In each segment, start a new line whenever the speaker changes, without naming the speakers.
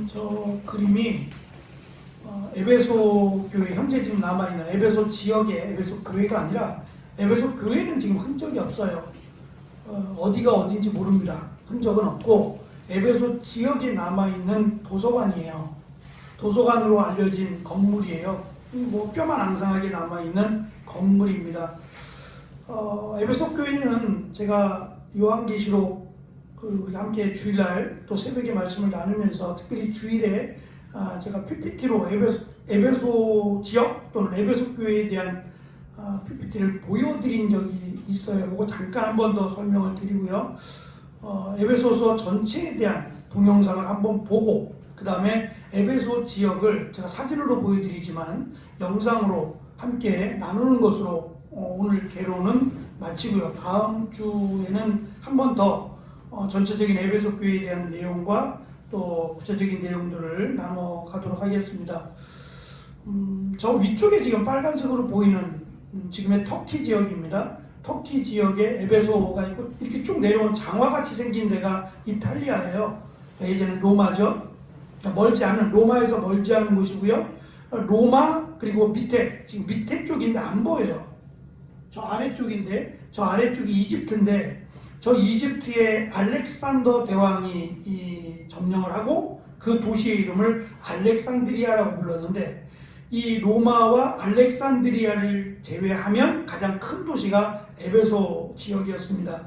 저 그림이 에베소 교회, 현재 지금 남아있는 에베소 지역의 에베소 교회가 아니라 에베소 교회는 지금 흔적이 없어요. 어디가 어딘지 모릅니다. 흔적은 없고 에베소 지역에 남아있는 도서관이에요. 도서관으로 알려진 건물이에요. 뭐 뼈만 앙상하게 남아있는 건물입니다. 에베소 교회는 제가 요한계시록 우리 함께 주일날 또 새벽에 말씀을 나누면서 특별히 주일에 제가 PPT로 에베소 지역 또는 에베소 교회에 대한 PPT를 보여드린 적이 있어요. 이거 잠깐 한 번 더 설명을 드리고요. 에베소서 전체에 대한 동영상을 한번 보고 그 다음에 에베소 지역을 제가 사진으로 보여드리지만 영상으로 함께 나누는 것으로 오늘 개론은 마치고요. 다음 주에는 한 번 더 전체적인 에베소 교회에 대한 내용과 또 구체적인 내용들을 나눠 가도록 하겠습니다. 저 위쪽에 지금 빨간색으로 보이는 지금의 터키 지역입니다. 터키 지역에 에베소가 있고 이렇게 쭉 내려온 장화같이 생긴 데가 이탈리아예요. 예전에는 로마죠. 멀지 않은, 로마에서 멀지 않은 곳이고요. 로마 그리고 밑에, 지금 밑에 쪽인데 안 보여요. 저 아래쪽인데, 저 아래쪽이 이집트인데 저 이집트의 알렉산더 대왕이 점령을 하고 그 도시의 이름을 알렉산드리아라고 불렀는데 이 로마와 알렉산드리아를 제외하면 가장 큰 도시가 에베소 지역이었습니다.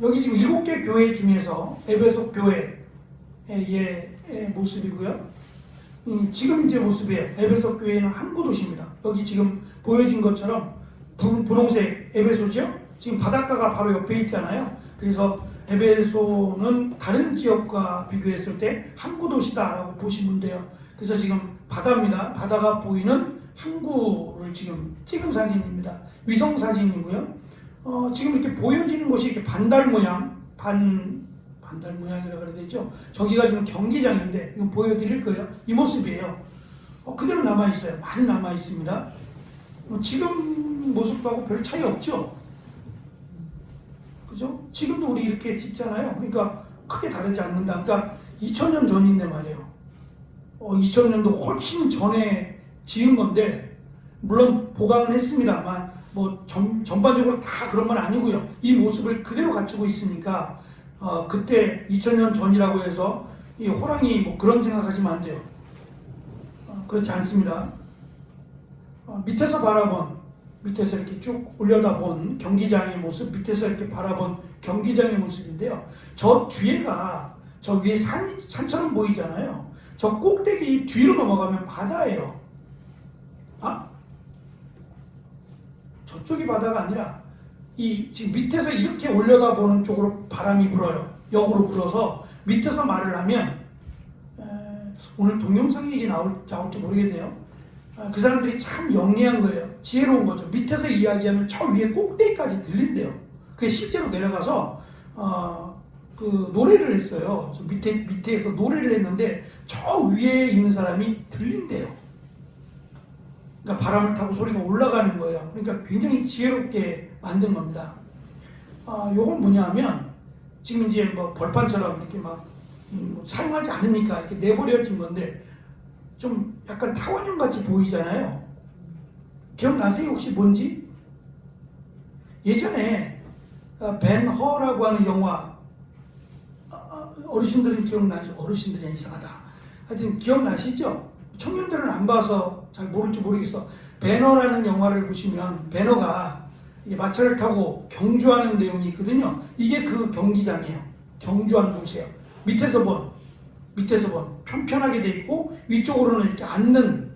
여기 지금 7개 교회 중에서 에베소 교회의 모습이고요. 지금 이제 모습이에요. 에베소 교회는 항구 도시입니다. 여기 지금 보여진 것처럼 분홍색 에베소죠? 지금 바닷가가 바로 옆에 있잖아요. 그래서 에베소는 다른 지역과 비교했을 때 항구 도시다라고 보시면 돼요. 그래서 지금 바다입니다. 바다가 보이는 항구를 지금 찍은 사진입니다. 위성 사진이고요. 지금 이렇게 보여지는 곳이 이렇게 반달 모양, 반달 모양이라고 그래야 되죠. 저기가 지금 경기장인데 이거 보여드릴 거예요. 이 모습이에요. 그대로 남아 있어요. 많이 남아 있습니다. 지금 모습하고 별 차이 없죠. 그죠? 지금도 우리 이렇게 짓잖아요. 그러니까 크게 다르지 않는다. 그러니까 2000년 전인데 말이에요. 2000년도 훨씬 전에 지은 건데 물론 보강은 했습니다만 뭐 전반적으로 다 그런 건 아니고요. 이 모습을 그대로 갖추고 있으니까 그때 2000년 전이라고 해서 이 호랑이 뭐 그런 생각하시면 안 돼요. 그렇지 않습니다. 밑에서 바라본, 밑에서 이렇게 쭉 올려다본 경기장의 모습, 밑에서 이렇게 바라본 경기장의 모습인데요. 저 뒤에가 저 위에 산처럼 보이잖아요. 저 꼭대기 뒤로 넘어가면 바다예요. 저쪽이 바다가 아니라 이 지금 밑에서 이렇게 올려다보는 쪽으로 바람이 불어요. 역으로 불어서 밑에서 말을 하면 오늘 동영상 얘기 나올지 모르겠네요. 그 사람들이 참 영리한 거예요. 지혜로운 거죠. 밑에서 이야기하면 저 위에 꼭대기까지 들린대요. 그게 실제로 내려가서 그 노래를 했어요. 저 밑에서 노래를 했는데 저 위에 있는 사람이 들린대요. 그러니까 바람을 타고 소리가 올라가는 거예요. 그러니까 굉장히 지혜롭게 만든 겁니다. 요건 뭐냐면 지금 이제 뭐 벌판처럼 이렇게 막 사용하지 않으니까 이렇게 내버려진 건데 좀 약간 타원형 같이 보이잖아요. 기억나세요? 혹시 뭔지? 예전에 벤 허라고 하는 영화, 어르신들은 기억나시죠? 어르신들이 이상하다. 하여튼 기억나시죠? 청년들은 안 봐서 잘 모를지 모르겠어. 배너라는 영화를 보시면 배너가 마차를 타고 경주하는 내용이 있거든요. 이게 그 경기장이에요. 경주하는 곳이에요. 밑에서 본 편편하게 돼 있고 위쪽으로는 이렇게 앉는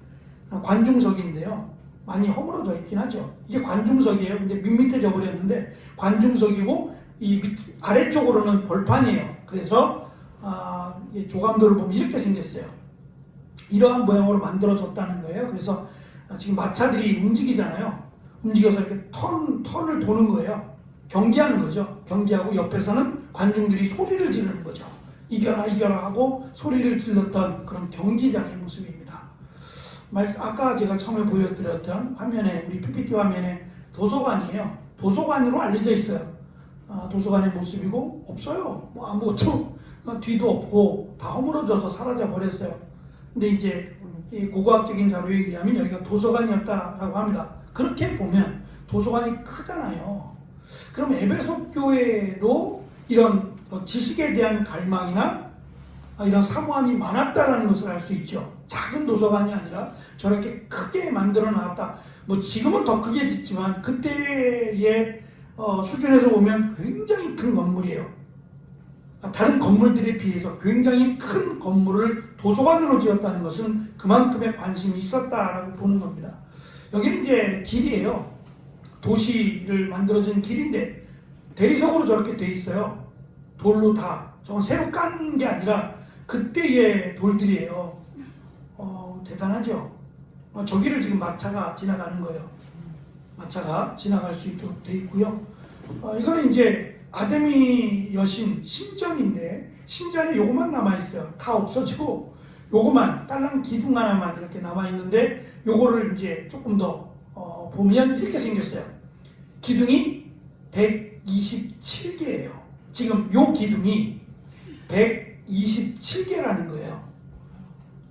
관중석인데요. 많이 허물어져 있긴 하죠. 이게 관중석이에요. 근데 밋밋해져 버렸는데 관중석이고 이 아래쪽으로는 벌판이에요. 그래서 조감도를 보면 이렇게 생겼어요. 이러한 모양으로 만들어졌다는 거예요. 그래서 지금 마차들이 움직이잖아요. 움직여서 이렇게 턴을 도는 거예요. 경기하는 거죠. 경기하고 옆에서는 관중들이 소리를 지르는 거죠. 이겨라 하고 소리를 질렀던 그런 경기장의 모습입니다. 아까 제가 처음에 보여드렸던 화면에, 우리 PPT 화면에 도서관이에요. 도서관으로 알려져 있어요. 도서관의 모습이고 없어요. 뭐 아무것도 뒤도 없고 다 허물어져서 사라져 버렸어요. 근데 이제 이 고고학적인 자료에 의하면 여기가 도서관이었다라고 합니다. 그렇게 보면 도서관이 크잖아요. 그럼 에베소 교회도 이런 지식에 대한 갈망이나 이런 사모함이 많았다라는 것을 알 수 있죠. 작은 도서관이 아니라 저렇게 크게 만들어 놨다. 뭐 지금은 더 크게 짓지만 그때의 수준에서 보면 굉장히 큰 건물이에요. 다른 건물들에 비해서 굉장히 큰 건물을 도서관으로 지었다는 것은 그만큼의 관심이 있었다라고 보는 겁니다. 여기는 이제 길이에요. 도시를 만들어진 길인데 대리석으로 저렇게 돼 있어요. 돌로 다. 저건 새로 깐 게 아니라 그때의 돌들이에요. 대단하죠. 저기를 지금 마차가 지나가는 거예요. 마차가 지나갈 수 있도록 돼 있고요. 이거는 이제 아데미 여신 신전인데 신전에 요것만 남아있어요. 다 없어지고 요것만 딸랑 기둥 하나만 이렇게 남아있는데 요거를 이제 조금 더 보면 이렇게 생겼어요. 기둥이 127개예요. 지금 요 기둥이 127개라는 거예요.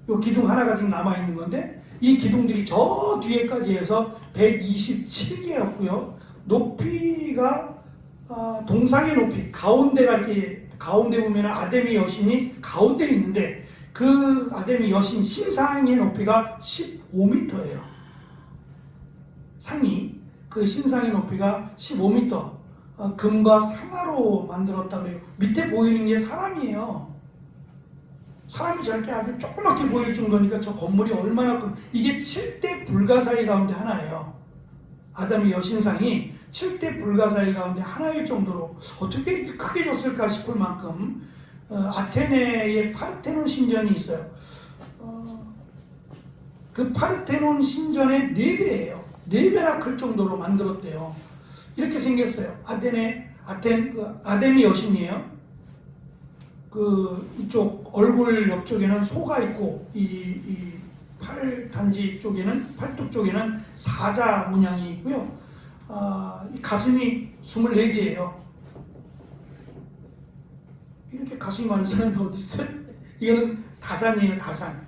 요 기둥 하나가 지금 남아있는 건데 이 기둥들이 저 뒤에까지 해서 127개였고요. 높이가 동상의 높이, 가운데가 이렇게 가운데 보면 아데미 여신이 가운데 있는데 그 아데미 여신 신상의 높이가 15m예요. 상이 그 신상의 높이가 15m. 금과 상아로 만들었다 그래요. 밑에 보이는 게 사람이에요. 사람이 저렇게 아주 조그맣게 보일 정도니까 저 건물이 얼마나 이게 7대 불가사의 가운데 하나예요. 아담의 여신상이 7대 불가사의 가운데 하나일 정도로 어떻게 이렇게 크게 졌을까 싶을 만큼 아테네에 파르테논 신전이 있어요. 그 파르테논 신전의 4배예요. 4배나 클 정도로 만들었대요. 이렇게 생겼어요. 아데미 여신이에요. 이쪽 얼굴 옆쪽에는 소가 있고 이 팔단지 쪽에는 팔뚝 쪽에는 사자 문양이 있고요. 이 가슴이 24개예요. 이렇게 가슴이 많은 사람이 어디 있어요? 이거는 다산이에요. 다산.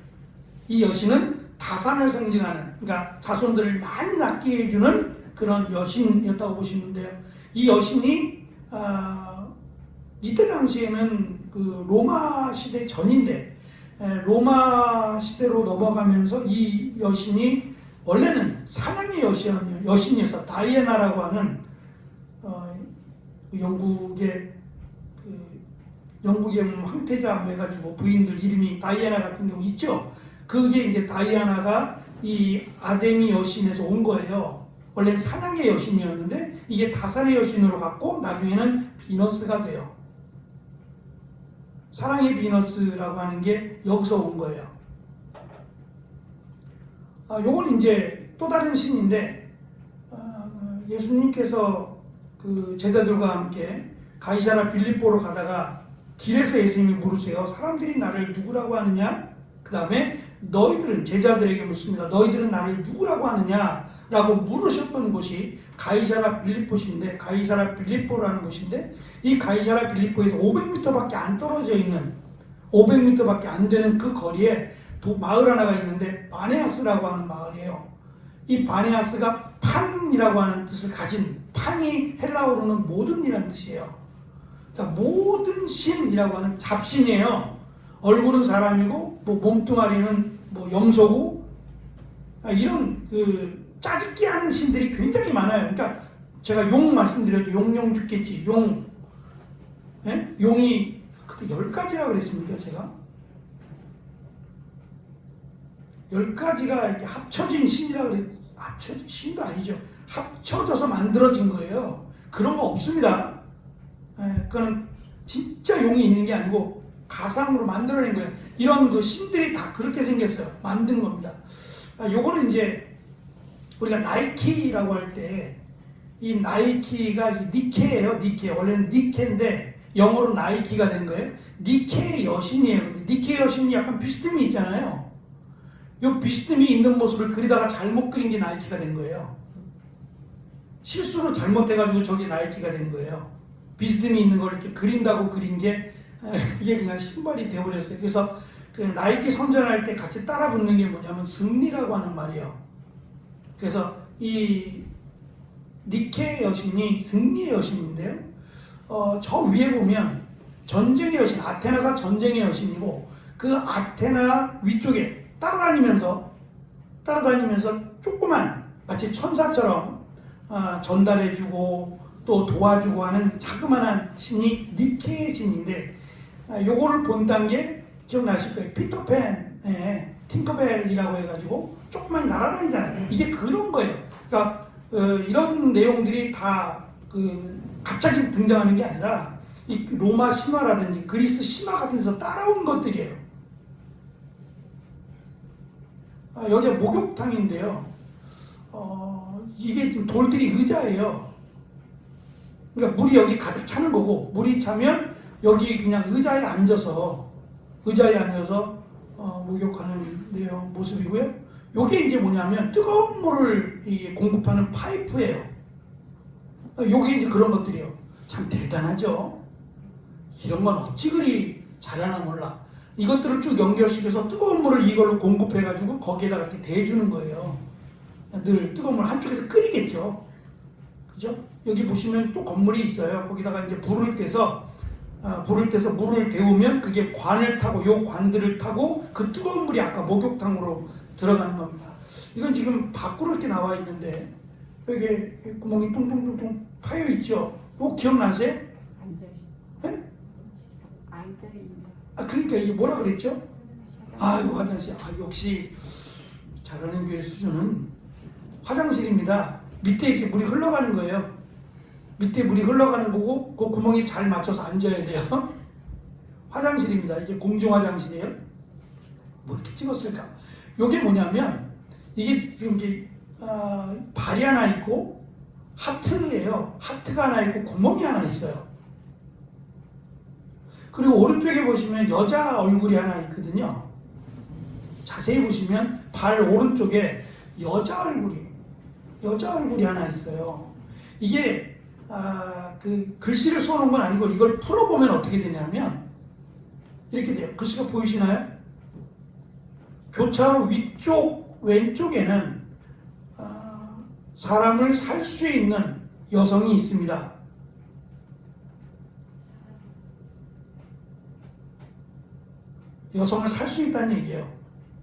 이 여신은 다산을 상징하는, 그러니까 자손들을 많이 낳게 해주는 그런 여신이었다고 보시면 돼요. 이 여신이 이때 당시에는 그 로마 시대 전인데 로마 시대로 넘어가면서 이 여신이 원래는 사냥의 여신이어서 다이애나라고 하는 영국의 황태자 해가지고 부인들 이름이 다이애나 같은 경우 있죠. 그게 이제 다이애나가 이 아데미 여신에서 온 거예요. 원래는 사냥의 여신이었는데 이게 다산의 여신으로 갔고 나중에는 비너스가 돼요. 사랑의 비너스라고 하는 게 여기서 온 거예요. 요건 이제 또 다른 신인데 예수님께서 그 제자들과 함께 가이사라 빌립보로 가다가 길에서 예수님이 물으세요. 사람들이 나를 누구라고 하느냐? 그 다음에 너희들은, 제자들에게 묻습니다. 너희들은 나를 누구라고 하느냐? 라고 물으셨던 곳이 가이사라 빌립보인데, 가이사라 빌립보라는 곳인데, 이 가이사라 빌립보에서 500m밖에 안 떨어져 있는, 500m밖에 안 되는 그 거리에 마을 하나가 있는데 바네아스라고 하는 마을이에요. 이 바네아스가 판이라고 하는 뜻을 가진, 판이 헬라어로는 모든이라는 뜻이에요. 그러니까 모든 신이라고 하는 잡신이에요. 얼굴은 사람이고 뭐 몸뚱아리는 뭐 염소고, 이런 짜증기 하는 신들이 굉장히 많아요. 그러니까 제가 용 말씀드렸죠. 용용 죽겠지. 용. 예? 용이 그때 10가지라고 그랬습니까? 제가 10가지가 이렇게 합쳐진 신이라고 그랬. 합쳐진 신도 아니죠. 합쳐져서 만들어진 거예요. 그런 거 없습니다. 예, 그건 진짜 용이 있는 게 아니고 가상으로 만들어낸 거예요. 이런 그 신들이 다 그렇게 생겼어요. 만든 겁니다. 요거는 이제 우리가 나이키라고 할 때 이 나이키가 니케예요. 니케. 원래는 니케인데 영어로 나이키가 된 거예요. 니케의 여신이에요. 니케 여신이 약간 비스듬히 있잖아요. 요 비스듬히 있는 모습을 그리다가 잘못 그린 게 나이키가 된 거예요. 실수로 잘못해가지고 저게 나이키가 된 거예요. 비스듬히 있는 걸 이렇게 그린다고 그린 게 그게 그냥 신발이 되어버렸어요. 그래서 그 나이키 선전할 때 같이 따라 붙는 게 뭐냐면 승리라고 하는 말이에요. 그래서 이 니케 여신이 승리의 여신인데요. 저 위에 보면 전쟁의 여신, 아테나가 전쟁의 여신이고 그 아테나 위쪽에 따라다니면서 조그만 마치 천사처럼 전달해주고 또 도와주고 하는 자그마한 신이 니케의 신인데 요거를 본다는 게 기억나실 거예요. 피터팬, 팅커벨이라고 해가지고 조그만 날아다니잖아요. 이게 그런 거예요. 그러니까 이런 내용들이 다 갑자기 등장하는 게 아니라 이 로마 신화라든지 그리스 신화 같은 데서 따라온 것들이에요. 여기가 목욕탕인데요. 이게 지금 돌들이 의자예요. 그러니까 물이 여기 가득 차는 거고, 물이 차면 여기 그냥 의자에 앉아서 목욕하는 내용 모습이고요. 요게 이제 뭐냐면 뜨거운 물을 공급하는 파이프예요. 요게 이제 그런 것들이에요. 참 대단하죠. 이런 건 어찌 그리 잘하나 몰라. 이것들을 쭉 연결시켜서 뜨거운 물을 이걸로 공급해가지고 거기에다가 이렇게 대주는 거예요. 늘 뜨거운 물 한쪽에서 끓이겠죠. 그죠? 여기 보시면 또 건물이 있어요. 거기다가 이제 불을 떼서 물을 데우면 그게 관을 타고 요 관들을 타고 그 뜨거운 물이 아까 목욕탕으로 들어가는 겁니다. 이건 지금 밖으로 이렇게 나와 있는데 여기 구멍이 뚱뚱뚱뚱 파여 있죠. 이거 기억나세요? 네? 그러니까 이게 뭐라 그랬죠? 이거 화장실. 역시 잘하는 교회 수준은 화장실입니다. 밑에 이렇게 물이 흘러가는 거예요. 밑에 물이 흘러가는 거고 그 구멍이 잘 맞춰서 앉아야 돼요. 화장실입니다. 이게 공중 화장실이에요. 뭐 이렇게 찍었을까? 이게 뭐냐면 이게 지금 발이 하나 있고 하트예요. 하트가 하나 있고 구멍이 하나 있어요. 그리고 오른쪽에 보시면 여자 얼굴이 하나 있거든요. 자세히 보시면 발 오른쪽에 여자 얼굴이 하나 있어요. 이게 그 글씨를 써놓은 건 아니고 이걸 풀어보면 어떻게 되냐면 이렇게 돼요. 글씨가 보이시나요? 교차로 위쪽 왼쪽에는 사람을 살 수 있는 여성이 있습니다. 여성을 살 수 있다는 얘기예요.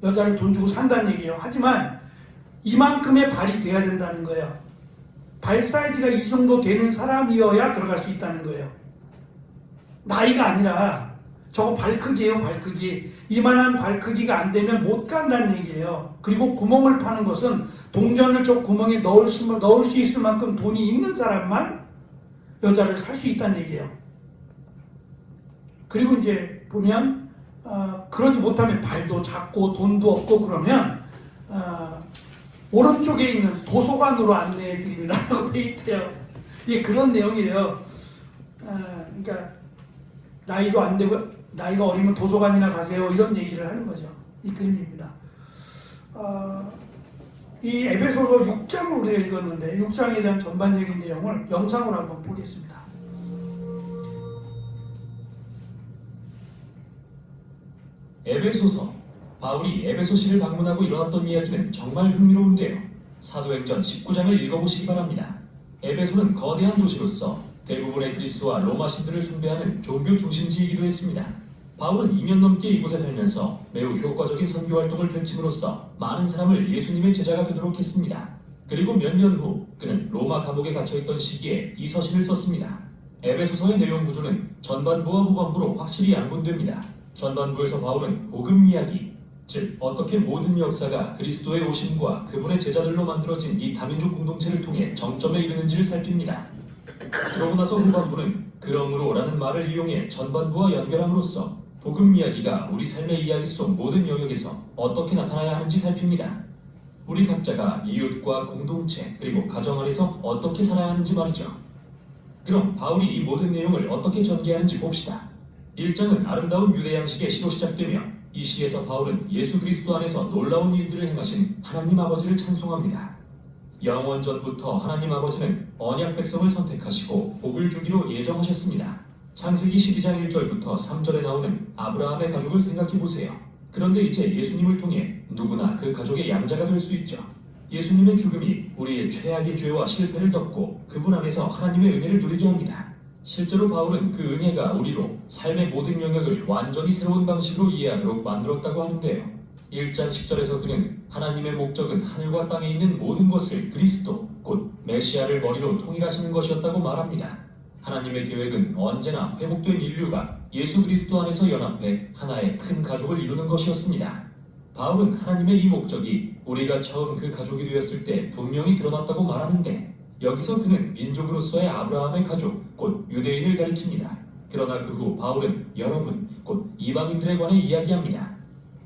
여자를 돈 주고 산다는 얘기예요. 하지만 이만큼의 발이 돼야 된다는 거예요. 발 사이즈가 이 정도 되는 사람이어야 들어갈 수 있다는 거예요. 나이가 아니라 저거 발 크기예요. 발 크기. 이만한 발 크기가 안 되면 못 간다는 얘기예요. 그리고 구멍을 파는 것은 동전을 저 구멍에 넣을 수 있을 만큼 돈이 있는 사람만 여자를 살 수 있다는 얘기예요. 그리고 이제 보면 그러지 못하면 발도 작고 돈도 없고 그러면 오른쪽에 있는 도서관으로 안내해 드립니다라고 돼 있대요. 이게 그런 내용이래요. 그러니까 나이도 안 되고 나이가 어리면 도서관이나 가세요 이런 얘기를 하는 거죠. 이 그림입니다. 이 에베소서 6장을 우리가 읽었는데 6장에 대한 전반적인 내용을 영상으로 한번 보겠습니다.
에베소서. 바울이 에베소시를 방문하고 일어났던 이야기는 정말 흥미로운데요. 사도행전 19장을 읽어보시기 바랍니다. 에베소는 거대한 도시로서 대부분의 그리스와 로마 신들을 숭배하는 종교 중심지이기도 했습니다. 바울은 2년 넘게 이곳에 살면서 매우 효과적인 선교 활동을 펼침으로써 많은 사람을 예수님의 제자가 되도록 했습니다. 그리고 몇 년 후 그는 로마 감옥에 갇혀있던 시기에 이 서신을 썼습니다. 에베소서의 내용 구조는 전반부와 후반부로 확실히 양분됩니다. 전반부에서 바울은 복음 이야기, 즉 어떻게 모든 역사가 그리스도의 오심과 그분의 제자들로 만들어진 이 다민족 공동체를 통해 정점에 이르는지를 살핍니다. 그러고 나서 후반부는 그러므로 라는 말을 이용해 전반부와 연결함으로써 복음 이야기가 우리 삶의 이야기 속 모든 영역에서 어떻게 나타나야 하는지 살핍니다. 우리 각자가 이웃과 공동체 그리고 가정 안에서 어떻게 살아야 하는지 말이죠. 그럼 바울이 이 모든 내용을 어떻게 전개하는지 봅시다. 1장은 아름다운 유대 양식의 시로 시작되며 이 시에서 바울은 예수 그리스도 안에서 놀라운 일들을 행하신 하나님 아버지를 찬송합니다. 영원 전부터 하나님 아버지는 언약 백성을 선택하시고 복을 주기로 예정하셨습니다. 창세기 12장 1절부터 3절에 나오는 아브라함의 가족을 생각해 보세요. 그런데 이제 예수님을 통해 누구나 그 가족의 양자가 될 수 있죠. 예수님의 죽음이 우리의 최악의 죄와 실패를 덮고 그분 안에서 하나님의 은혜를 누리게 합니다. 실제로 바울은 그 은혜가 우리로 삶의 모든 영역을 완전히 새로운 방식으로 이해하도록 만들었다고 하는데요. 1장 10절에서 그는 하나님의 목적은 하늘과 땅에 있는 모든 것을 그리스도, 곧 메시아를 머리로 통일하시는 것이었다고 말합니다. 하나님의 계획은 언제나 회복된 인류가 예수 그리스도 안에서 연합해 하나의 큰 가족을 이루는 것이었습니다. 바울은 하나님의 이 목적이 우리가 처음 그 가족이 되었을 때 분명히 드러났다고 말하는데, 여기서 그는 민족으로서의 아브라함의 가족, 곧 유대인을 가리킵니다. 그러나 그 후 바울은 여러분, 곧 이방인들에 관해 이야기합니다.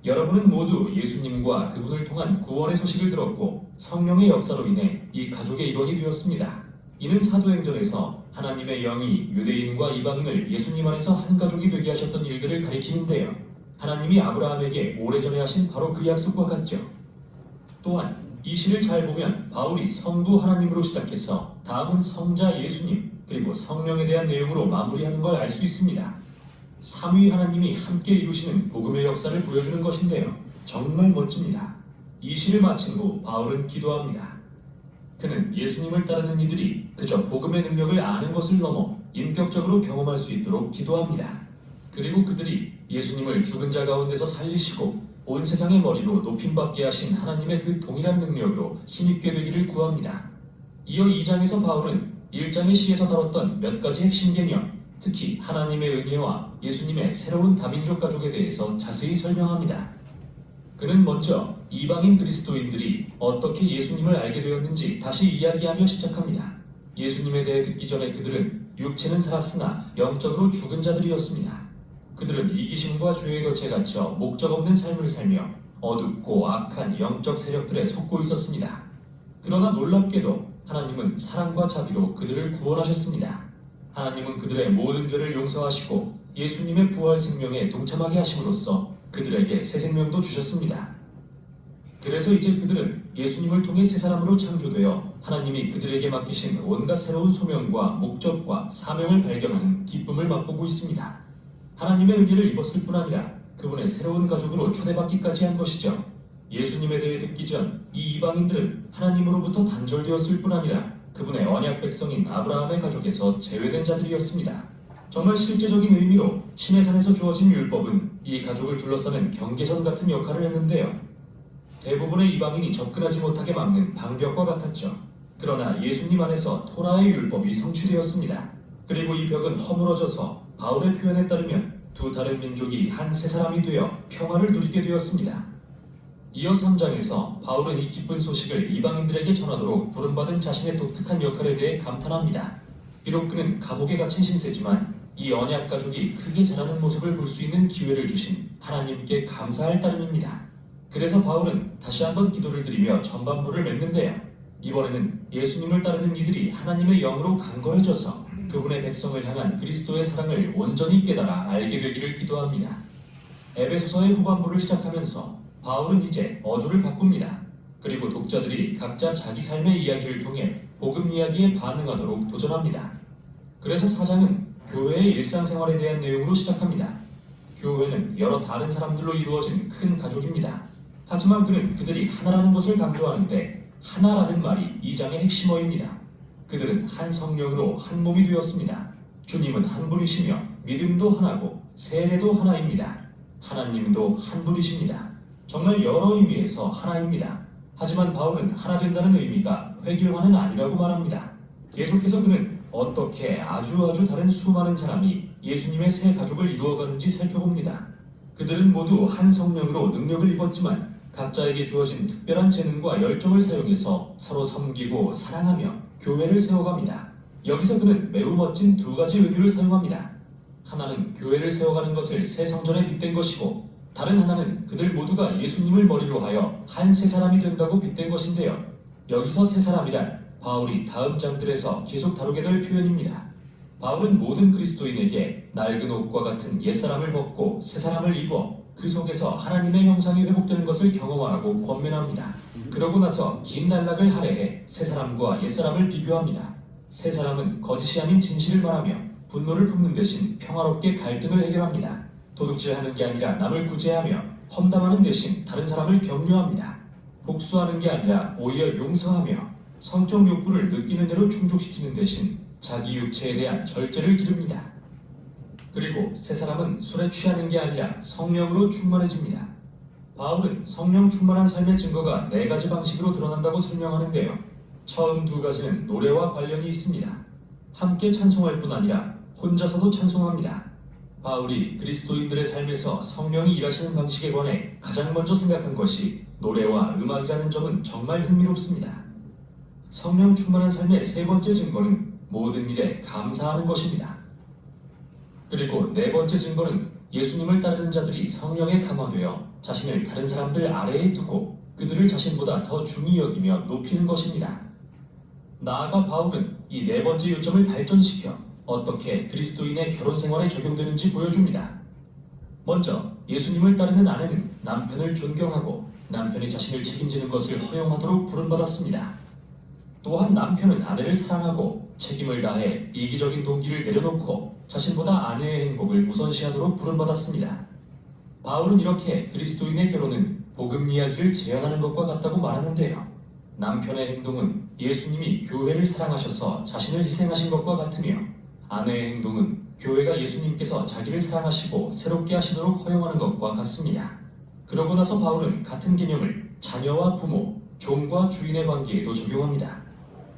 여러분은 모두 예수님과 그분을 통한 구원의 소식을 들었고 성령의 역사로 인해 이 가족의 일원이 되었습니다. 이는 사도행전에서 하나님의 영이 유대인과 이방인을 예수님 안에서 한 가족이 되게 하셨던 일들을 가리키는데요. 하나님이 아브라함에게 오래전에 하신 바로 그 약속과 같죠. 또한 이 시를 잘 보면 바울이 성부 하나님으로 시작해서 다음은 성자 예수님, 그리고 성령에 대한 내용으로 마무리하는 걸 알 수 있습니다. 삼위 하나님이 함께 이루시는 복음의 역사를 보여주는 것인데요. 정말 멋집니다. 이 시를 마친 후 바울은 기도합니다. 그는 예수님을 따르는 이들이 그저 복음의 능력을 아는 것을 넘어 인격적으로 경험할 수 있도록 기도합니다. 그리고 그들이 예수님을 죽은 자 가운데서 살리시고 온 세상의 머리로 높임받게 하신 하나님의 그 동일한 능력으로 힘있게 되기를 구합니다. 이어 2장에서 바울은 1장의 시에서 다뤘던 몇 가지 핵심 개념, 특히 하나님의 은혜와 예수님의 새로운 다민족 가족에 대해서 자세히 설명합니다. 그는 먼저 이방인 그리스도인들이 어떻게 예수님을 알게 되었는지 다시 이야기하며 시작합니다. 예수님에 대해 듣기 전에 그들은 육체는 살았으나 영적으로 죽은 자들이었습니다. 그들은 이기심과 죄의 덫에 갇혀 목적 없는 삶을 살며 어둡고 악한 영적 세력들에 속고 있었습니다. 그러나 놀랍게도 하나님은 사랑과 자비로 그들을 구원하셨습니다. 하나님은 그들의 모든 죄를 용서하시고 예수님의 부활 생명에 동참하게 하심으로써 그들에게 새 생명도 주셨습니다. 그래서 이제 그들은 예수님을 통해 새 사람으로 창조되어 하나님이 그들에게 맡기신 온갖 새로운 소명과 목적과 사명을 발견하는 기쁨을 맛보고 있습니다. 하나님의 은혜를 입었을 뿐 아니라 그분의 새로운 가족으로 초대받기까지 한 것이죠. 예수님에 대해 듣기 전 이 이방인들은 하나님으로부터 단절되었을 뿐 아니라 그분의 언약 백성인 아브라함의 가족에서 제외된 자들이었습니다. 정말 실제적인 의미로 시내산에서 주어진 율법은 이 가족을 둘러싸는 경계선 같은 역할을 했는데요. 대부분의 이방인이 접근하지 못하게 막는 방벽과 같았죠. 그러나 예수님 안에서 토라의 율법이 성취되었습니다. 그리고 이 벽은 허물어져서 바울의 표현에 따르면 두 다른 민족이 한 세 사람이 되어 평화를 누리게 되었습니다. 이어 3장에서 바울은 이 기쁜 소식을 이방인들에게 전하도록 부름받은 자신의 독특한 역할에 대해 감탄합니다. 비록 그는 감옥에 갇힌 신세지만 이 언약 가족이 크게 자라는 모습을 볼 수 있는 기회를 주신 하나님께 감사할 따름입니다. 그래서 바울은 다시 한번 기도를 드리며 전반부를 맺는데요. 이번에는 예수님을 따르는 이들이 하나님의 영으로 강건해져서 그분의 백성을 향한 그리스도의 사랑을 온전히 깨달아 알게 되기를 기도합니다. 에베소서의 후반부를 시작하면서 바울은 이제 어조를 바꿉니다. 그리고 독자들이 각자 자기 삶의 이야기를 통해 복음 이야기에 반응하도록 도전합니다. 그래서 4장은 교회의 일상생활에 대한 내용으로 시작합니다. 교회는 여러 다른 사람들로 이루어진 큰 가족입니다. 하지만 그는 그들이 하나라는 것을 강조하는데 하나라는 말이 2장의 핵심어입니다. 그들은 한 성령으로 한 몸이 되었습니다. 주님은 한 분이시며 믿음도 하나고 세례도 하나입니다. 하나님도 한 분이십니다. 정말 여러 의미에서 하나입니다. 하지만 바울은 하나 된다는 의미가 획일화는 아니라고 말합니다. 계속해서 그는 어떻게 아주 다른 수많은 사람이 예수님의 새 가족을 이루어가는지 살펴봅니다. 그들은 모두 한 성령으로 능력을 입었지만 각자에게 주어진 특별한 재능과 열정을 사용해서 서로 섬기고 사랑하며 교회를 세워갑니다. 여기서 그는 매우 멋진 두 가지 은유를 사용합니다. 하나는 교회를 세워가는 것을 새 성전에 빗댄 것이고 다른 하나는 그들 모두가 예수님을 머리로 하여 한 세 사람이 된다고 빗댄 것인데요. 여기서 세 사람이란 바울이 다음 장들에서 계속 다루게 될 표현입니다. 바울은 모든 그리스도인에게 낡은 옷과 같은 옛사람을 벗고 새 사람을 입어 그 속에서 하나님의 형상이 회복되는 것을 경험하라고 권면합니다. 그러고 나서 긴 단락을 할애해 새 사람과 옛사람을 비교합니다. 새 사람은 거짓이 아닌 진실을 말하며 분노를 품는 대신 평화롭게 갈등을 해결합니다. 도둑질하는 게 아니라 남을 구제하며 험담하는 대신 다른 사람을 격려합니다. 복수하는 게 아니라 오히려 용서하며 성적 욕구를 느끼는 대로 충족시키는 대신 자기 육체에 대한 절제를 기릅니다. 그리고 세 사람은 술에 취하는 게 아니라 성령으로 충만해집니다. 바울은 성령 충만한 삶의 증거가 4가지 방식으로 드러난다고 설명하는데요. 처음 2가지는 노래와 관련이 있습니다. 함께 찬송할 뿐 아니라 혼자서도 찬송합니다. 바울이 그리스도인들의 삶에서 성령이 일하시는 방식에 관해 가장 먼저 생각한 것이 노래와 음악이라는 점은 정말 흥미롭습니다. 성령 충만한 삶의 3번째 증거는 모든 일에 감사하는 것입니다. 그리고 4번째 증거는 예수님을 따르는 자들이 성령에 감화되어 자신을 다른 사람들 아래에 두고 그들을 자신보다 더 중히 여기며 높이는 것입니다. 나아가 바울은 이 4번째 요점을 발전시켜 어떻게 그리스도인의 결혼 생활에 적용되는지 보여줍니다. 먼저 예수님을 따르는 아내는 남편을 존경하고 남편이 자신을 책임지는 것을 허용하도록 부름받았습니다. 또한 남편은 아내를 사랑하고 책임을 다해 이기적인 동기를 내려놓고 자신보다 아내의 행복을 우선시하도록 부름받았습니다. 바울은 이렇게 그리스도인의 결혼은 복음 이야기를 재현하는 것과 같다고 말하는데요. 남편의 행동은 예수님이 교회를 사랑하셔서 자신을 희생하신 것과 같으며 아내의 행동은 교회가 예수님께서 자기를 사랑하시고 새롭게 하시도록 허용하는 것과 같습니다. 그러고 나서 바울은 같은 개념을 자녀와 부모, 종과 주인의 관계에도 적용합니다.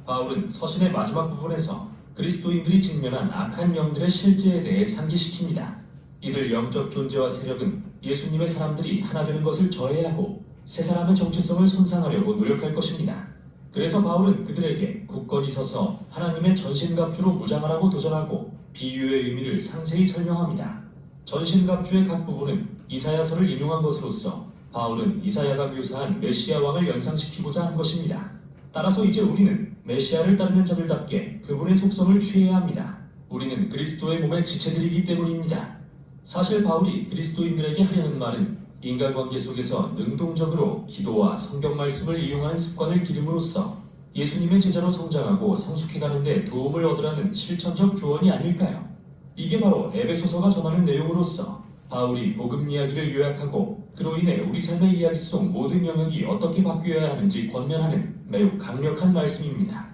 바울은 서신의 마지막 부분에서 그리스도인들이 직면한 악한 영들의 실제에 대해 상기시킵니다. 이들 영적 존재와 세력은 예수님의 사람들이 하나 되는 것을 저해하고 세 사람의 정체성을 손상하려고 노력할 것입니다. 그래서 바울은 그들에게 굳건히 서서 하나님의 전신갑주로 무장하라고 도전하고 비유의 의미를 상세히 설명합니다. 전신갑주의 각 부분은 이사야서를 인용한 것으로서 바울은 이사야가 묘사한 메시아 왕을 연상시키고자 한 것입니다. 따라서 이제 우리는 메시아를 따르는 자들답게 그분의 속성을 취해야 합니다. 우리는 그리스도의 몸의 지체들이기 때문입니다. 사실 바울이 그리스도인들에게 하려는 말은 인간관계 속에서 능동적으로 기도와 성경 말씀을 이용하는 습관을 기름으로써 예수님의 제자로 성장하고 성숙해가는 데 도움을 얻으라는 실천적 조언이 아닐까요? 이게 바로 에베소서가 전하는 내용으로서 바울이 복음 이야기를 요약하고 그로 인해 우리 삶의 이야기 속 모든 영역이 어떻게 바뀌어야 하는지 권면하는 매우 강력한 말씀입니다.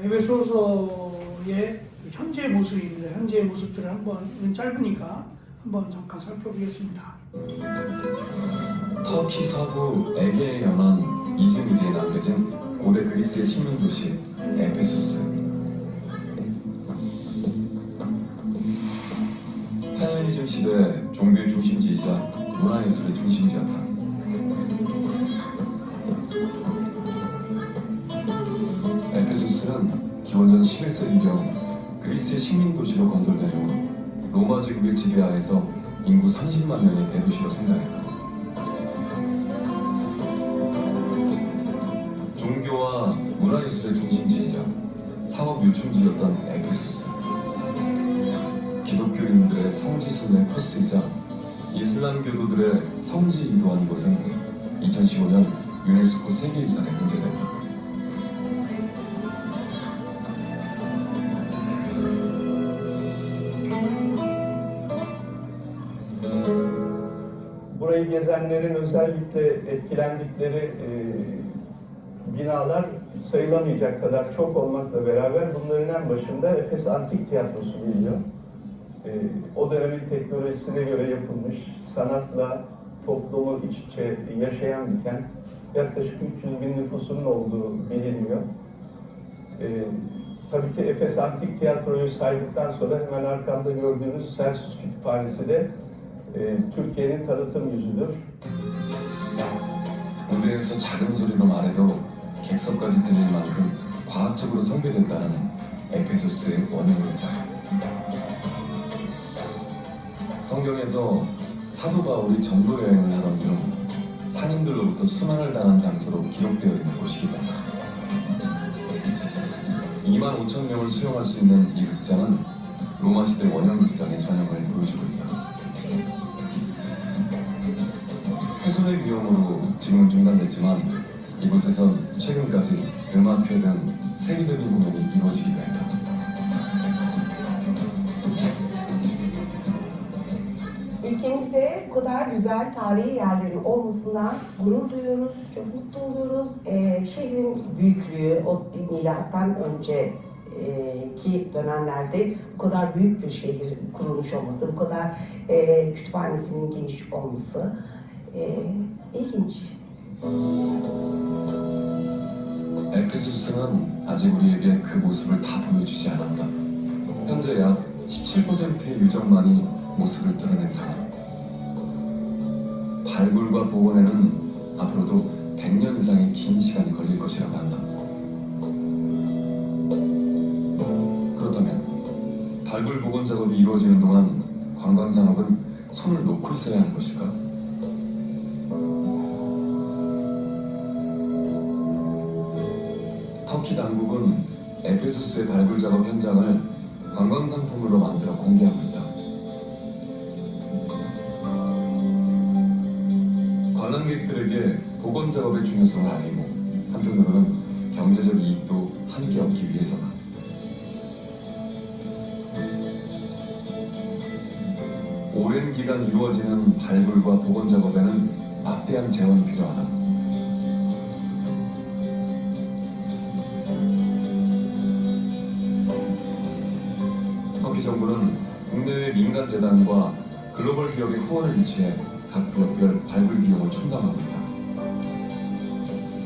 에베소서의 현재 모습입니다. 현재의 모습들을 짧으니까 한번 잠깐 살펴보겠습니다.
터키 서부 에게에 연안 이즈미르에 남겨진 고대 그리스의 식민도시 에페소스. 헬레니즘 시대 종교의 중심지이자 문화예술의 중심지였다. 에페소스는 기원전 11세기경 그리스의 식민도시로 건설된 후 로마 제국의 지배하에서 인구 30만 명의 대도시로 성장했다. 종교와 문화예술의 중심지이자 사업 요충지였던 에페소스. 기독교인들의 성지순례 코스이자 이슬람교도들의 성지이기도 한 이곳은 2015년 유네스코 세계유산에 등재된다.
Burayı gezenlerin özellikle etkilendikleri binalar sayılamayacak kadar çok olmakla beraber bunların en başında Efes Antik Tiyatrosu geliyor. O dönemin teknolojisine göre yapılmış, sanatla toplumu iç içe yaşayan bir kent. Yaklaşık 300 bin nüfusunun olduğu biliniyor. Tabii ki Efes Antik Tiyatro'yu saydıktan sonra hemen arkamda gördüğünüz Celsus Kütüphanesi de Türkiye'nin tanıtım yüzüdür.
무대에서 작은 소리로 말해도 객석까지 들릴 만큼 과학적으로 설계됐다는 에페소스의 원형문자. 성경에서 사도 바울이 전도 여행을 하던 중 상인들로부터 수난을 당한 장소로 기록되어 있는 곳이기도 합니다. 2만 5천 명을 수용할 수 있는 이 극장은 로마 시대 원형 극장의 전형을 보여주고 있다. 훼손의 위험으로 지금은 중단됐지만 이곳에선 최근까지 음악회 등 세계적인 공연이 이루어지기도 했다.
Ülkemizde bu kadar güzel tarihi yerlerin olmasından gurur duyuyoruz, çok mutlu oluyoruz. Şehrin büyüklüğü, o milattan önceki dönemlerde bu kadar büyük bir şehir kurulmuş olması, bu kadar kütüphanesinin geniş olması ilginç.
에페소스는 아직 우리에게 그 모습을 다 보여주지 않았다. 현재 약 17%의 유적만이 모습을 드러낸 상황. 발굴과 복원에는 앞으로도 100년 이상의 긴 시간이 걸릴 것이라고 한다. 그렇다면 발굴 복원 작업이 이루어지는 동안 관광산업은 손을 놓고 있어야 하는 것일까? 터키 당국은 에페소스의 발굴 작업 현장을 관광 상품으로 만들어 공개하고 있다. 관람객들에게 복원 작업의 중요성을 알리고 한편으로는 경제적 이익도 함께 얻기 위해서다. 오랜 기간 이루어지는 발굴과 복원 작업에는 막대한 재원이 필요하다. 터키 정부는 국내외 민간 재단과 글로벌 기업의 후원을 유치해 각 구역별 발굴 비용을 충당하고 있다.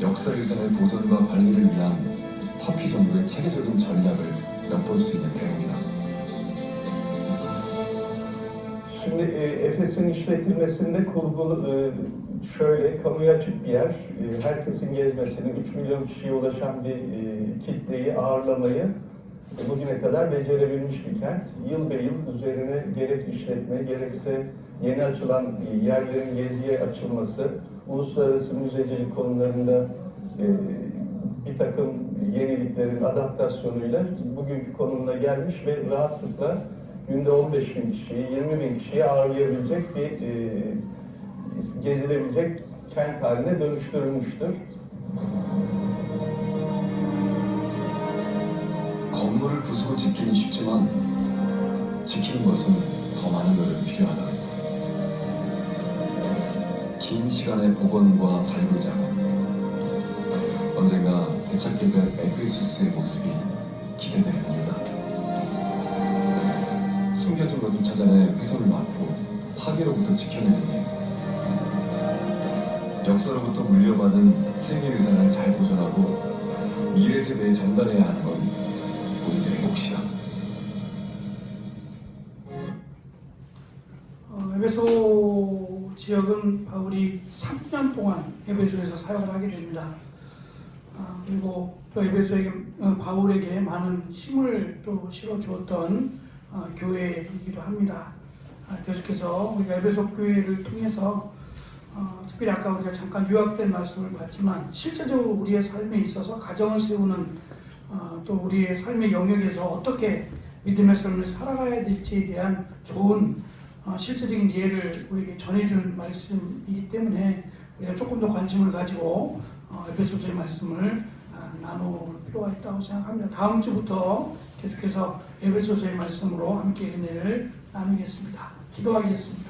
역사유산의 보존과 관리를 위한 터키 정부의 체계적인 전략을 엿볼 수 있는 대목이다.
Şimdi Efes'in işletilmesinde kurgulu şöyle kamuya açık bir yer. Herkesin gezmesini, 3 milyon kişiye ulaşan bir kitleyi ağırlamayı bugüne kadar becerebilmiş bir kent. Yıl be yıl üzerine gerek işletme, gerekse yeni açılan yerlerin geziye açılması, uluslararası müzecilik konularında bir takım yeniliklerin adaptasyonuyla bugünkü konumuna gelmiş ve rahatlıkla günde 15 bin kişiyi, 20 bin kişiyi ağırlayabilecek bir gezilebilecek kent haline dönüştürülmüştür.
건물을 부수고 짓기는 쉽지만 지키는 것은 더 많은 노력이 필요하다. 긴 시간의 복원과 발굴 작업. 언젠가 되찾게 될 에페소스의 모습이 기대되는 이유다. 숨겨진 것을 찾아내 훼손을 막고 파괴로부터 지켜내는 일. 역사로부터 물려받은 세계유산을 잘 보존하고 미래 세대에 전달해야 하는 건 우리들의 몫이다.
에베소 지역은 바울이 3년 동안 에베소에서 사역을 하게 됩니다. 그리고 또 에베소에게 바울에게 많은 힘을 또 실어 주었던 교회이기도 합니다. 계속해서 우리가 에베소 교회를 통해서 특별히 아까 우리가 잠깐 요약된 말씀을 봤지만 실제적으로 우리의 삶에 있어서 가정을 세우는 또 우리의 삶의 영역에서 어떻게 믿음의 삶을 살아가야 될지에 대한 좋은 실제적인 예를 우리에게 전해주는 말씀이기 때문에 우리가 조금 더 관심을 가지고 에베소서의 말씀을 나눌 필요가 있다고 생각합니다. 다음 주부터 계속해서 에베소서의 말씀으로 함께 은혜를 나누겠습니다. 기도하겠습니다.